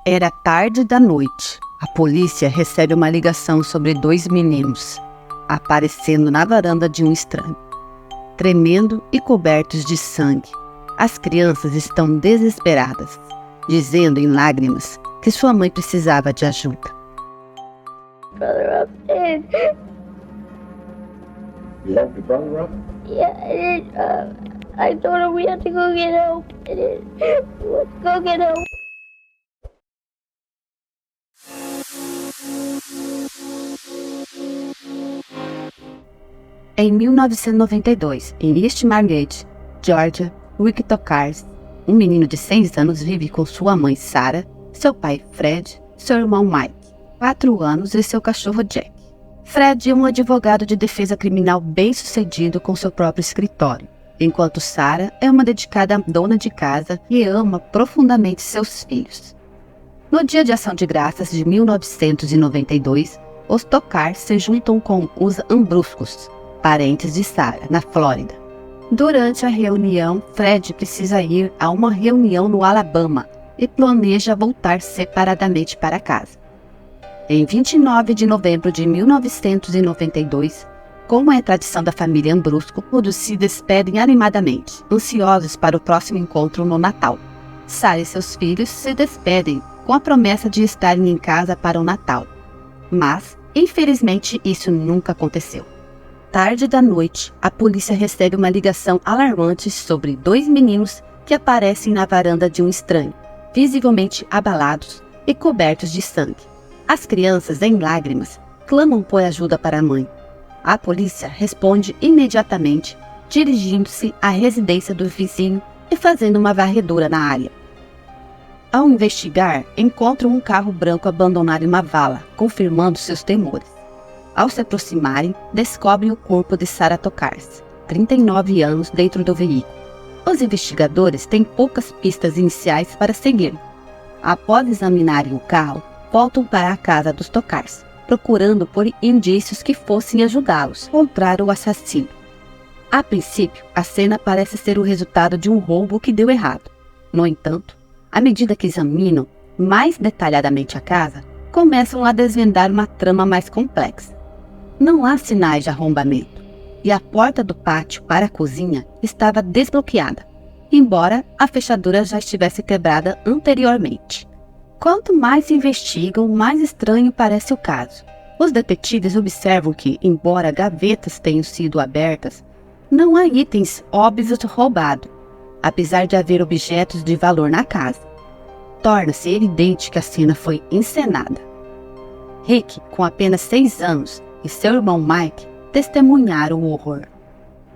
Era tarde da noite. A polícia recebe uma ligação sobre 2 meninos aparecendo na varanda de um estranho, tremendo e cobertos de sangue. As crianças estão desesperadas, dizendo em lágrimas que sua mãe precisava de ajuda. Brother upstairs. You left your brother up? Yeah, I did. I told her we had to go get help. I did. Let's go get help. Em 1992, em East Margate, Georgia, Rick Tokarz, um menino de 6 anos, vive com sua mãe Sarah, seu pai Fred, seu irmão Mike, 4 anos, e seu cachorro Jack. Fred é um advogado de defesa criminal bem-sucedido com seu próprio escritório, enquanto Sarah é uma dedicada dona de casa e ama profundamente seus filhos. No Dia de Ação de Graças de 1992, os Tokarz se juntam com os Ambruscos, parentes de Sarah, na Flórida. Durante a reunião, Fred precisa ir a uma reunião no Alabama e planeja voltar separadamente para casa. Em 29 de novembro de 1992, como é tradição da família Ambrusco, todos se despedem animadamente, ansiosos para o próximo encontro no Natal. Sarah e seus filhos se despedem com a promessa de estarem em casa para o Natal. Mas, infelizmente, isso nunca aconteceu. Tarde da noite, a polícia recebe uma ligação alarmante sobre 2 meninos que aparecem na varanda de um estranho, visivelmente abalados e cobertos de sangue. As crianças, em lágrimas, clamam por ajuda para a mãe. A polícia responde imediatamente, dirigindo-se à residência do vizinho e fazendo uma varredura na área. Ao investigar, encontram um carro branco abandonado em uma vala, confirmando seus temores. Ao se aproximarem, descobrem o corpo de Sarah Tokarz, 39 anos, dentro do veículo. Os investigadores têm poucas pistas iniciais para seguir. Após examinarem o carro, voltam para a casa dos Tokarz, procurando por indícios que fossem ajudá-los a encontrar o assassino. A princípio, a cena parece ser o resultado de um roubo que deu errado. No entanto, à medida que examinam mais detalhadamente a casa, começam a desvendar uma trama mais complexa. Não há sinais de arrombamento, e a porta do pátio para a cozinha estava desbloqueada, embora a fechadura já estivesse quebrada anteriormente. Quanto mais investigam, mais estranho parece o caso. Os detetives observam que, embora gavetas tenham sido abertas, não há itens óbvios roubados, apesar de haver objetos de valor na casa. Torna-se evidente que a cena foi encenada. Rick, com apenas 6 anos, e seu irmão Mike testemunharam o horror.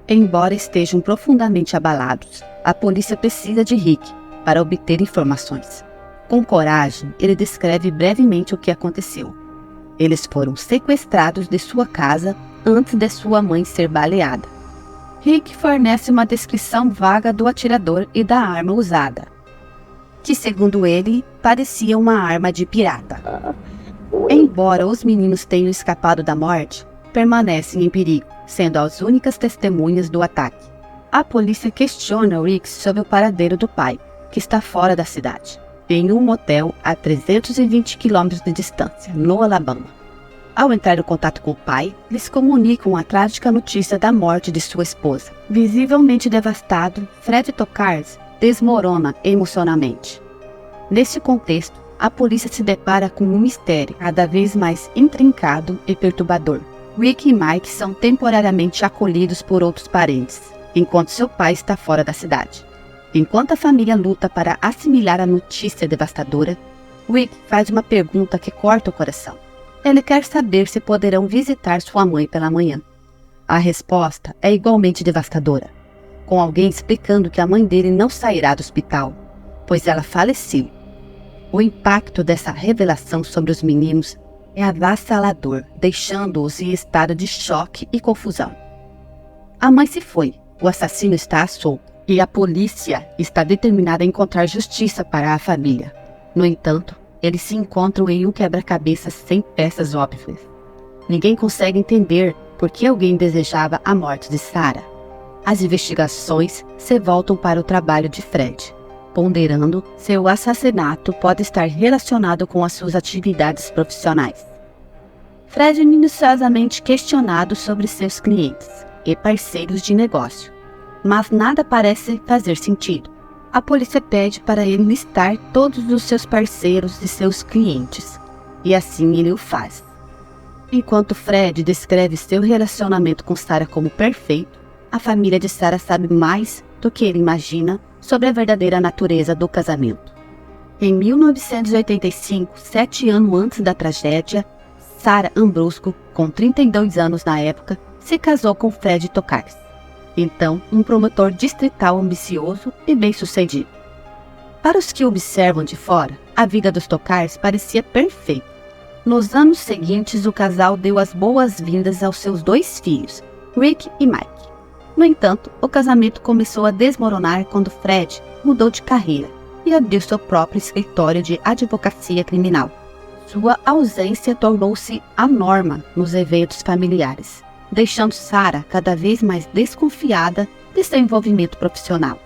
Embora estejam profundamente abalados, a polícia precisa de Rick para obter informações. Com coragem, ele descreve brevemente o que aconteceu. Eles foram sequestrados de sua casa antes de sua mãe ser baleada. Rick fornece uma descrição vaga do atirador e da arma usada, que, segundo ele, parecia uma arma de pirata. Embora os meninos tenham escapado da morte, permanecem em perigo, sendo as únicas testemunhas do ataque. A polícia questiona Rick sobre o paradeiro do pai, que está fora da cidade, em um motel a 320 km de distância, no Alabama. Ao entrar em contato com o pai, eles comunicam a trágica notícia da morte de sua esposa. Visivelmente devastado, Fred Tokarz desmorona emocionalmente. Nesse contexto, a polícia se depara com um mistério cada vez mais intrincado e perturbador. Rick e Mike são temporariamente acolhidos por outros parentes, enquanto seu pai está fora da cidade. Enquanto a família luta para assimilar a notícia devastadora, Rick faz uma pergunta que corta o coração. Ele quer saber se poderão visitar sua mãe pela manhã. A resposta é igualmente devastadora, com alguém explicando que a mãe dele não sairá do hospital, pois ela faleceu. O impacto dessa revelação sobre os meninos é avassalador, deixando-os em estado de choque e confusão. A mãe se foi, o assassino está à solta, e a polícia está determinada a encontrar justiça para a família. No entanto, eles se encontram em um quebra-cabeças sem peças óbvias. Ninguém consegue entender por que alguém desejava a morte de Sarah. As investigações se voltam para o trabalho de Fred, ponderando se o assassinato pode estar relacionado com as suas atividades profissionais. Fred é minuciosamente questionado sobre seus clientes e parceiros de negócio, mas nada parece fazer sentido. A polícia pede para ele listar todos os seus parceiros e seus clientes, e assim ele o faz. Enquanto Fred descreve seu relacionamento com Sarah como perfeito, a família de Sarah sabe mais do que ele imagina sobre a verdadeira natureza do casamento. Em 1985, 7 anos antes da tragédia, Sarah Ambrusco, com 32 anos na época, se casou com Fred Tokars, então um promotor distrital ambicioso e bem-sucedido. Para os que observam de fora, a vida dos Tokars parecia perfeita. Nos anos seguintes, o casal deu as boas-vindas aos seus 2 filhos, Rick e Mike. No entanto, o casamento começou a desmoronar quando Fred mudou de carreira e abriu seu próprio escritório de advocacia criminal. Sua ausência tornou-se a norma nos eventos familiares, deixando Sarah cada vez mais desconfiada de seu envolvimento profissional.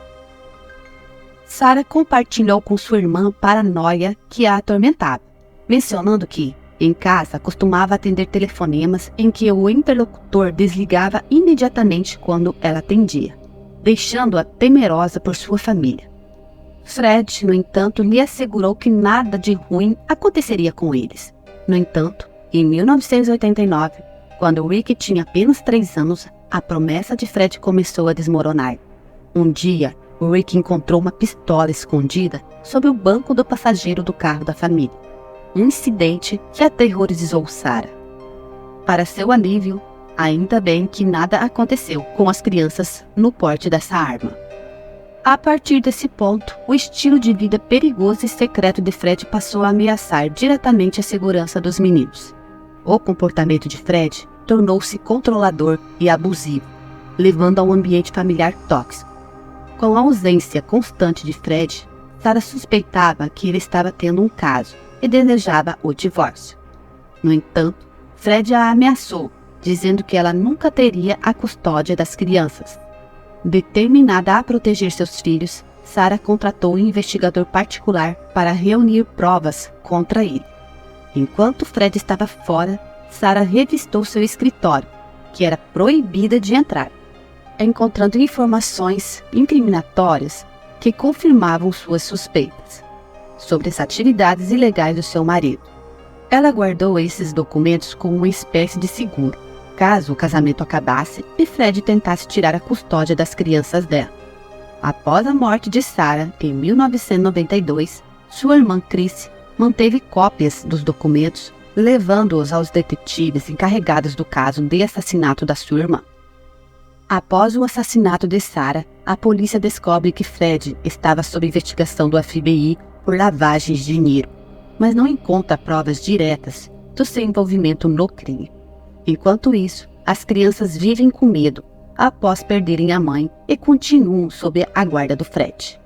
Sarah compartilhou com sua irmã paranoia que a atormentava, mencionando que, em casa, costumava atender telefonemas em que o interlocutor desligava imediatamente quando ela atendia, deixando-a temerosa por sua família. Fred, no entanto, lhe assegurou que nada de ruim aconteceria com eles. No entanto, em 1989, quando Rick tinha apenas 3 anos, a promessa de Fred começou a desmoronar. Um dia, Rick encontrou uma pistola escondida sob o banco do passageiro do carro da família. Um incidente que aterrorizou Sarah. Para seu alívio, ainda bem que nada aconteceu com as crianças no porte dessa arma. A partir desse ponto, o estilo de vida perigoso e secreto de Fred passou a ameaçar diretamente a segurança dos meninos. O comportamento de Fred tornou-se controlador e abusivo, levando a um ambiente familiar tóxico. Com a ausência constante de Fred, Sarah suspeitava que ele estava tendo um caso e desejava o divórcio. No entanto, Fred a ameaçou, dizendo que ela nunca teria a custódia das crianças. Determinada a proteger seus filhos, Sarah contratou um investigador particular para reunir provas contra ele. Enquanto Fred estava fora, Sarah revistou seu escritório, que era proibida de entrar, encontrando informações incriminatórias que confirmavam suas suspeitas sobre as atividades ilegais do seu marido. Ela guardou esses documentos como uma espécie de seguro, caso o casamento acabasse e Fred tentasse tirar a custódia das crianças dela. Após a morte de Sarah, em 1992, sua irmã Chris manteve cópias dos documentos, levando-os aos detetives encarregados do caso de assassinato da sua irmã. Após o assassinato de Sarah, a polícia descobre que Fred estava sob investigação do FBI por lavagem de dinheiro, mas não encontra provas diretas do seu envolvimento no crime. Enquanto isso, as crianças vivem com medo após perderem a mãe e continuam sob a guarda do Fred.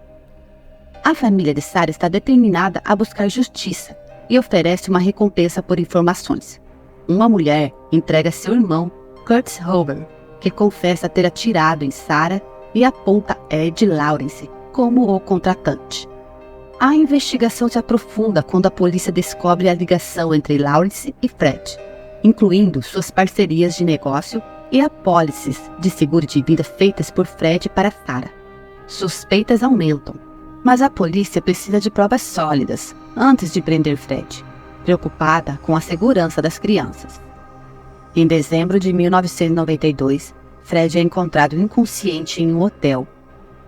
A família de Sarah está determinada a buscar justiça e oferece uma recompensa por informações. Uma mulher entrega seu irmão, Curtis Hoover, que confessa ter atirado em Sarah e aponta Ed Lawrence como o contratante. A investigação se aprofunda quando a polícia descobre a ligação entre Lawrence e Fred, incluindo suas parcerias de negócio e apólices de seguro de vida feitas por Fred para Sarah. Suspeitas aumentam, mas a polícia precisa de provas sólidas antes de prender Fred, preocupada com a segurança das crianças. Em dezembro de 1992, Fred é encontrado inconsciente em um hotel.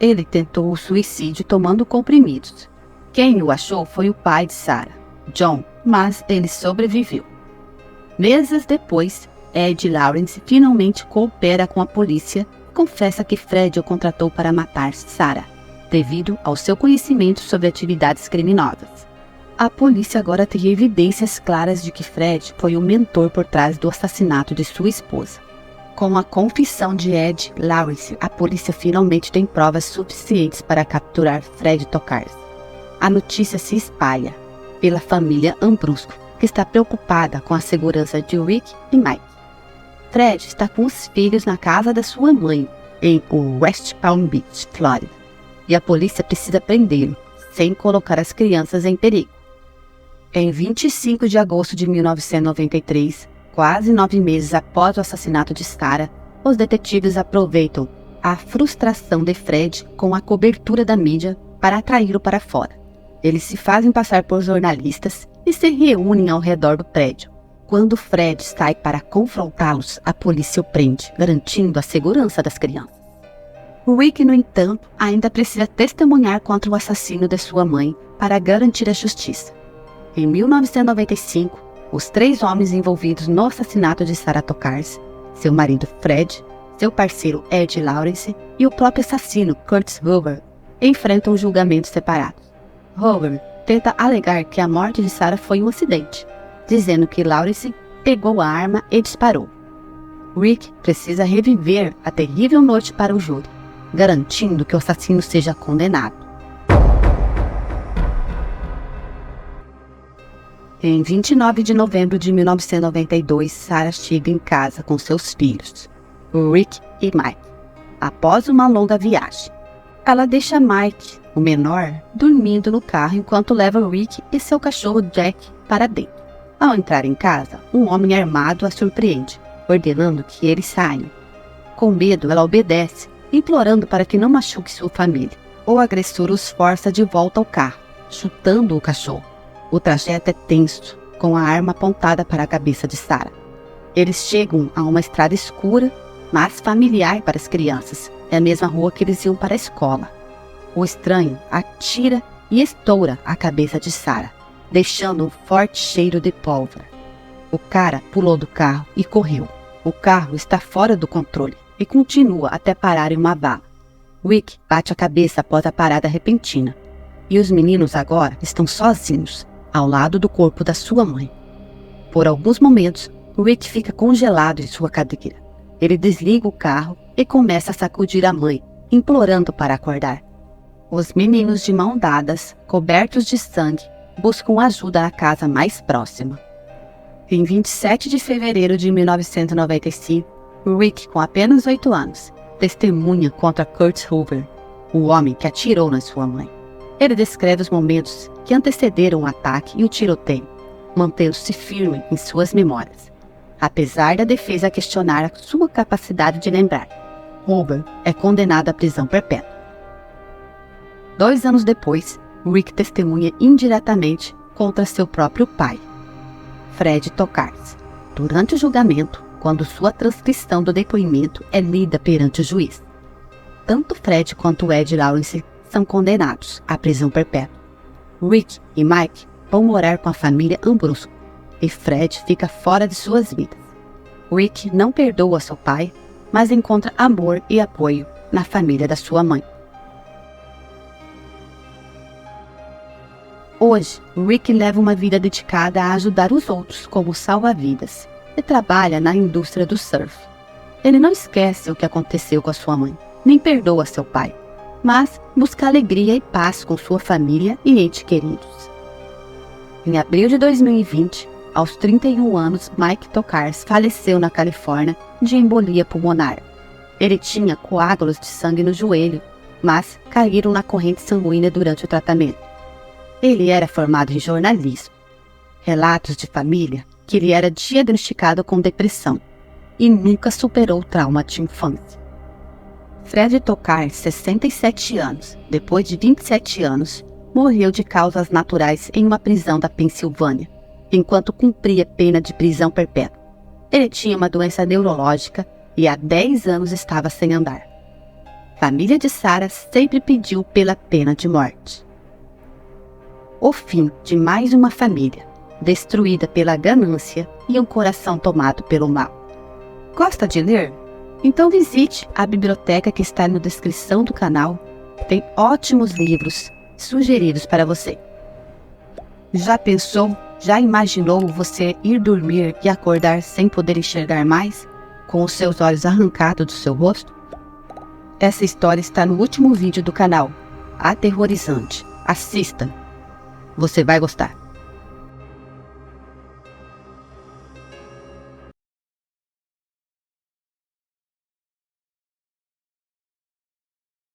Ele tentou o suicídio tomando comprimidos. Quem o achou foi o pai de Sarah, John, mas ele sobreviveu. Meses depois, Ed Lawrence finalmente coopera com a polícia e confessa que Fred o contratou para matar Sarah, devido ao seu conhecimento sobre atividades criminosas. A polícia agora tem evidências claras de que Fred foi o mentor por trás do assassinato de sua esposa. Com a confissão de Ed Lawrence, a polícia finalmente tem provas suficientes para capturar Fred Tokars. A notícia se espalha pela família Ambrusco, que está preocupada com a segurança de Rick e Mike. Fred está com os filhos na casa da sua mãe, em West Palm Beach, Flórida, e a polícia precisa prendê-lo sem colocar as crianças em perigo. Em 25 de agosto de 1993, quase 9 meses após o assassinato de Sarah, os detetives aproveitam a frustração de Fred com a cobertura da mídia para atraí-lo para fora. Eles se fazem passar por jornalistas e se reúnem ao redor do prédio. Quando Fred sai para confrontá-los, a polícia o prende, garantindo a segurança das crianças. Rick, no entanto, ainda precisa testemunhar contra o assassino de sua mãe para garantir a justiça. Em 1995, os 3 homens envolvidos no assassinato de Sarah Tokarz, seu marido Fred, seu parceiro Ed Lawrence e o próprio assassino Curtis Hoover, enfrentam julgamentos separados. Hoover tenta alegar que a morte de Sarah foi um acidente, dizendo que Lawrence pegou a arma e disparou. Rick precisa reviver a terrível noite para o júri, garantindo que o assassino seja condenado. Em 29 de novembro de 1992, Sarah chega em casa com seus filhos, Rick e Mike, após uma longa viagem. Ela deixa Mike, o menor, dormindo no carro enquanto leva Rick e seu cachorro Jack para dentro. Ao entrar em casa, um homem armado a surpreende, ordenando que eles saiam. Com medo, ela obedece, implorando para que não machuque sua família. O agressor os força de volta ao carro, chutando o cachorro. O trajeto é tenso, com a arma apontada para a cabeça de Sarah. Eles chegam a uma estrada escura, mas familiar para as crianças. É a mesma rua que eles iam para a escola. O estranho atira e estoura a cabeça de Sarah, deixando um forte cheiro de pólvora. O cara pulou do carro e correu. O carro está fora do controle e continua até parar em uma vala. Rick bate a cabeça após a parada repentina. E os meninos agora estão sozinhos, ao lado do corpo da sua mãe. Por alguns momentos, Rick fica congelado em sua cadeira. Ele desliga o carro e começa a sacudir a mãe, implorando para acordar. Os meninos, de mãos dadas, cobertos de sangue, buscam ajuda na casa mais próxima. Em 27 de fevereiro de 1995, Rick, com apenas 8 anos, testemunha contra Curtis Hoover, o homem que atirou na sua mãe. Ele descreve os momentos que antecederam o ataque e o tiroteio, mantendo-se firme em suas memórias, apesar da defesa questionar a sua capacidade de lembrar. Hoover é condenado à prisão perpétua. 2 anos depois, Rick testemunha indiretamente contra seu próprio pai, Fred Tokarz, durante o julgamento, quando sua transcrição do depoimento é lida perante o juiz. Tanto Fred quanto Ed Lawrence são condenados à prisão perpétua. Rick e Mike vão morar com a família Ambrosco e Fred fica fora de suas vidas. Rick não perdoa seu pai, mas encontra amor e apoio na família da sua mãe. Hoje, Rick leva uma vida dedicada a ajudar os outros como salva-vidas e trabalha na indústria do surf. Ele não esquece o que aconteceu com a sua mãe, nem perdoa seu pai, mas busca alegria e paz com sua família e entes queridos. Em abril de 2020, aos 31 anos, Mike Tokarz faleceu na Califórnia de embolia pulmonar. Ele tinha coágulos de sangue no joelho, mas caíram na corrente sanguínea durante o tratamento. Ele era formado em jornalismo. Relatos de família que ele era diagnosticado com depressão e nunca superou o trauma de infância. Fred Tokarz, 67 anos, depois de 27 anos, morreu de causas naturais em uma prisão da Pensilvânia, enquanto cumpria pena de prisão perpétua. Ele tinha uma doença neurológica e há 10 anos estava sem andar. A família de Sarah sempre pediu pela pena de morte. O fim de mais uma família, destruída pela ganância e um coração tomado pelo mal. Gosta de ler? Então visite a biblioteca que está na descrição do canal. Tem ótimos livros sugeridos para você. Já pensou, já imaginou você ir dormir e acordar sem poder enxergar mais, com os seus olhos arrancados do seu rosto? Essa história está no último vídeo do canal, aterrorizante. Assista, você vai gostar.